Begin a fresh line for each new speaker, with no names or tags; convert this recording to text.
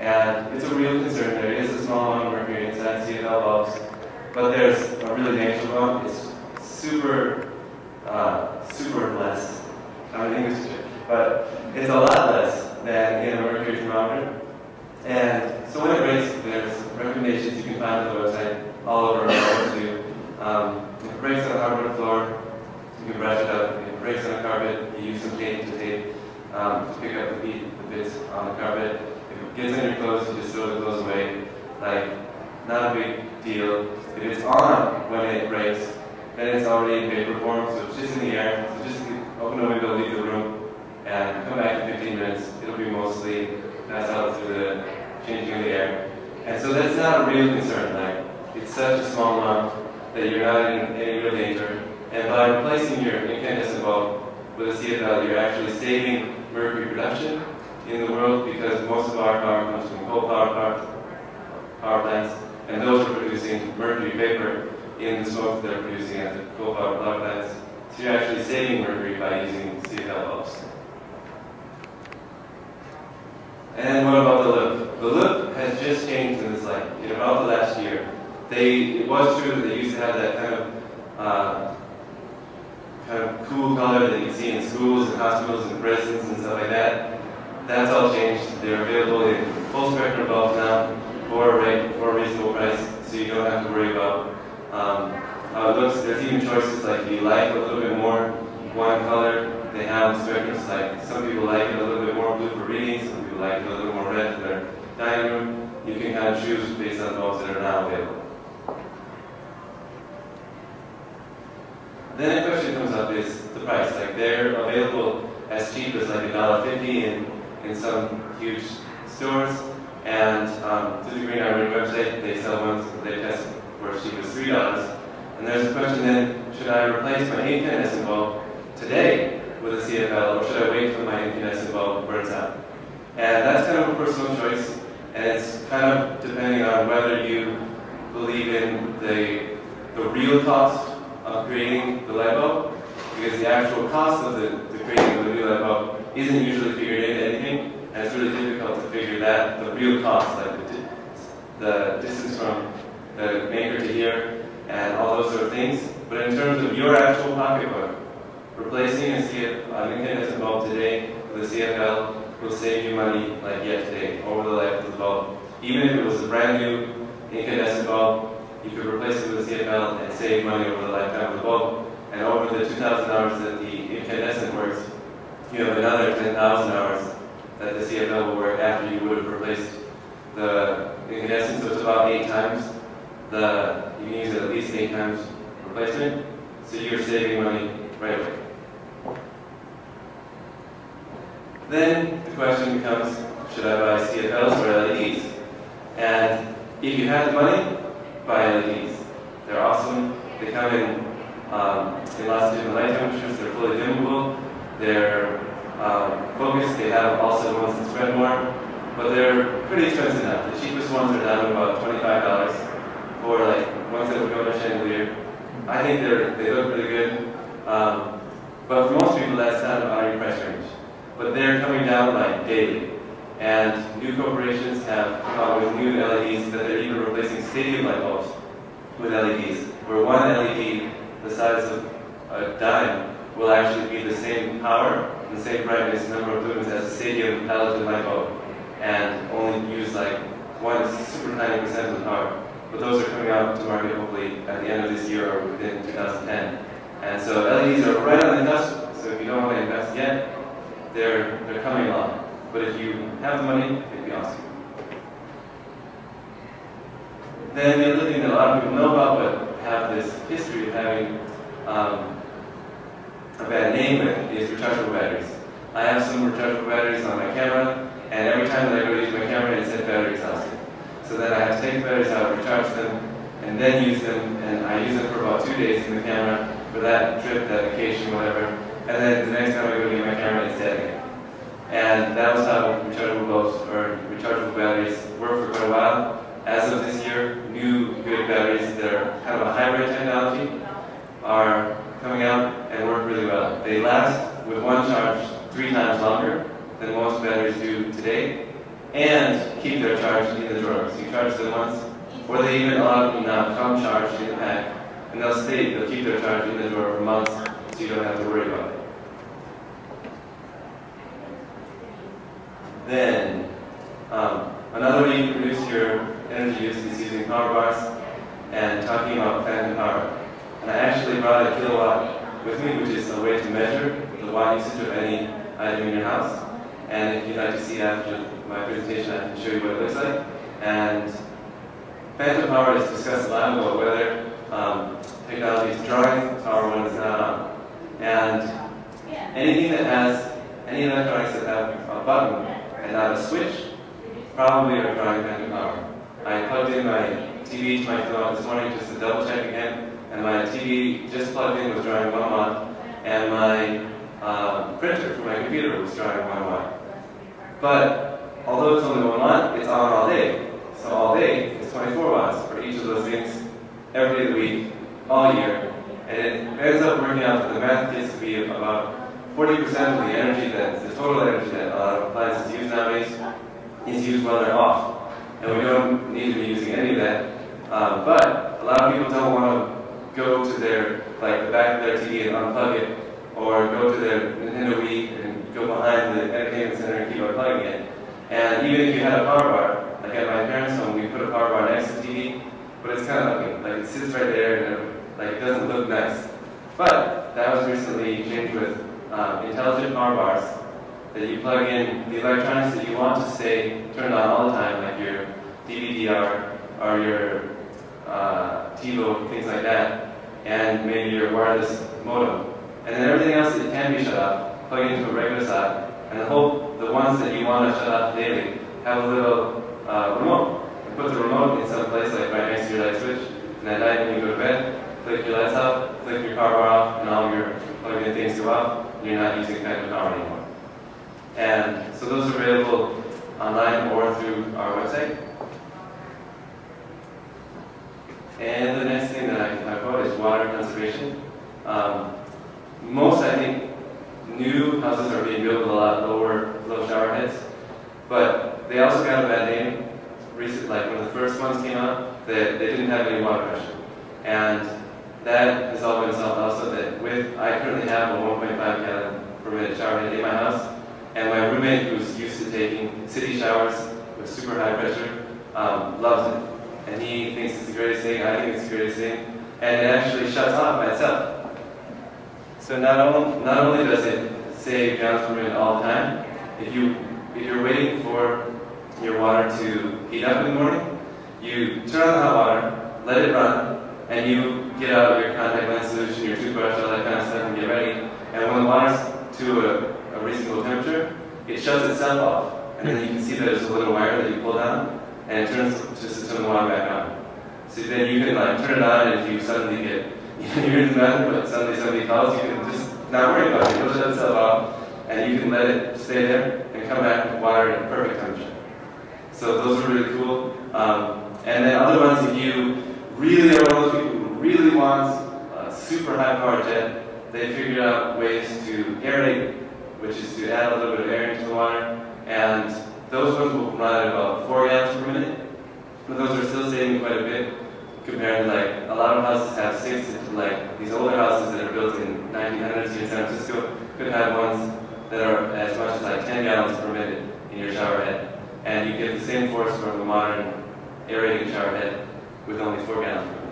And it's a real concern. There is a small amount of mercury inside CFL bulbs, but there's a really dangerous one. It's super less. I'm an English teacher, but it's a lot less than in a mercury thermometer. And so when it breaks, there's recommendations you can find on the website all over what to do. If it breaks on a hardwood floor, you can brush it up. If it breaks on a carpet, you use some tape to pick up the bits on the carpet. If it gets in your clothes, you just throw the clothes away. Like, not a big deal. If it's on when it breaks, then it's already in vapor form, so it's just in the air. So just open the window, leave the room, and come back in 15 minutes. It'll be mostly passed out through the changing of the air. And so that's not a real concern. Like, it's such a small amount that you're not in any real danger. And by replacing your incandescent bulb with a CFL, you're actually saving mercury production in the world, because most of our power comes from coal power plants, and those are producing mercury vapor in the smoke they're producing at the coal power plants. So you're actually saving mercury by using CFL bulbs. And what about the look? The look has just changed in this light in about the last year. It was true that they used to have that kind of cool color that you can see in schools and hospitals and prisons and stuff like that. That's all changed. They're available in full spectrum bulbs now for a reasonable price, so you don't have to worry about how it looks. There's even choices like, do you like a little bit more one color? They have spectrums like, some people like it a little bit more blue for reading, some people like it a little more red for their dining room. You can kind of choose based on bulbs that are now available. Then a question comes up is the price. Like, they're available as cheap as like $1.50 in some huge stores, and through the Green Iron website, they sell ones that they test for as cheap as $3. And there's a question then, should I replace my incandescent bulb today with a CFL, or should I wait till my incandescent bulb burns out? And that's kind of a personal choice, and it's kind of depending on whether you believe in the real cost of creating the light bulb, because the actual cost of the creating of the new light bulb isn't usually figured into anything, and it's really difficult to figure that, the real cost, like the distance from the maker to here, and all those sort of things. But in terms of your actual pocketbook, replacing an incandescent bulb today with a CFL will save you money like yet today, over the life of the bulb. Even if it was a brand new incandescent bulb, you could replace it with a CFL and save money over the lifetime of the bulb. And over the 2,000 hours that the incandescent works, you have another 10,000 hours that the CFL will work after you would have replaced the incandescent. So it's about 8 times. You can use it at least 8 times replacement. So you're saving money right away. Then the question becomes, should I buy CFLs or LEDs? And if you have the money, buy LEDs. They're awesome. They come in lots of different light temperatures. They're fully dimmable. They're focused. They have also ones that spread more, but they're pretty expensive now. The cheapest ones are down to about $25 for like ones that would go to chandelier. I think they look really good, but for most people that's not out of your price range. But they're coming down like daily. And new corporations have come out with new LEDs that they're even replacing stadium light bulbs with LEDs, where one LED the size of a dime will actually be the same power, the same brightness, number of lumens as a stadium halogen light bulb, and only use like one super tiny % of the power. But those are coming out to market hopefully at the end of this year or within 2010. And so LEDs are right on the cusp, so if you don't want to invest yet, they're coming along. But if you have the money, it'd be awesome. Then the other thing that a lot of people know about, but have this history of having a bad name with, is rechargeable batteries. I have some rechargeable batteries on my camera, and every time that I go to use my camera, it says battery exhausted. So then I have to take the batteries out, recharge them, and then use them, and I use them for about 2 days in the camera for that trip, that vacation, whatever. And then the next time I go to get my camera, it's dead again. And that was how rechargeable bulbs or rechargeable batteries work for quite a while. As of this year, new good batteries that are kind of a hybrid technology are coming out and work really well. They last with one charge 3 times longer than most batteries do today, and and keep their charge in the drawer. So you charge them once, or they even allow them now come charged in the pack, and they'll keep their charge in the drawer for months, so you don't have to worry about it. Then, another way you reduce your energy use is using power bars and talking about phantom power. And I actually brought a kilowatt with me, which is a way to measure the watt usage of any item in your house. And if you'd like to see after my presentation, I can show you what it looks like. And phantom power is discussed a lot about whether technology is drawing power when it's not on. And anything that has, any electronics that have a button and not a switch, probably are drawing phantom power. I plugged in my TV to my phone this morning just to double check again, and my TV just plugged in was drawing 1 watt, and my printer for my computer was drawing 1 watt. But although it's only 1 watt, it's on all day. So all day is 24 watts for each of those things every day of the week, all year. And it ends up working out that the math gets to be about 40% of the energy the total energy that a lot of appliances use nowadays is used while they're off. And we don't need to be using any of that. But a lot of people don't want to go to their, like the back of their TV and unplug it, or go to their Nintendo Wii and go behind the entertainment center and keep unplugging it. And even if you had a power bar, like at my parents' home, we put a power bar next to the TV, but it's kind of ugly. Like it sits right there and it doesn't look nice. But that was recently changed with intelligent power bars that you plug in the electronics that you want to stay turned on all the time, like your DVD-R or your TiVo, things like that, and maybe your wireless modem. And then everything else that can be shut off, plug into a regular socket, and the ones that you want to shut off daily have a little remote. You put the remote in some place, like right next to your light switch, and at night when you go to bed, click your lights off, click your power bar off, and all your plugged-in things go off, and you're not using phantom power anymore. And so those are available online or through our website. And the next thing that I can talk about is water conservation. Most, I think, new houses are being built with a lot low shower heads, but they also got a bad name. Recently, like when the first ones came out, they didn't have any water pressure. And that has all been solved also. I currently have a 1.5 gallon per minute shower head in my house, and my roommate, who's used to taking city showers with super high pressure, loves it. And he thinks it's the greatest thing, I think it's the greatest thing, and it actually shuts off by itself. So not only does it save gallons per minute all the time, if you're waiting for your water to heat up in the morning, you turn on the hot water, let it run, and you get out your contact lens solution, your toothbrush, all that kind of stuff, and get ready. And when the water's to a reasonable temperature, it shuts itself off. And then you can see that there's a little wire that you pull down, and it turns just to turn the water back on. So then you can turn it on, and if you suddenly get, you're in the bathroom, but suddenly somebody calls, you can just not worry about it. It'll shut itself off, and you can let it stay there and come back with water at perfect temperature. So those are really cool. And then other ones, if you really are one of those people who really wants a super high power jet, they figured out ways to aerate, which is to add a little bit of air into the water. And those ones will run at about 4 gallons per minute. But those are still saving quite a bit compared to a lot of houses have 6, these older houses that are built in 1900s here in San Francisco could have ones that are as much as 10 gallons per minute in your shower head. And you get the same force from a modern aerating shower head with only 4 gallons per minute.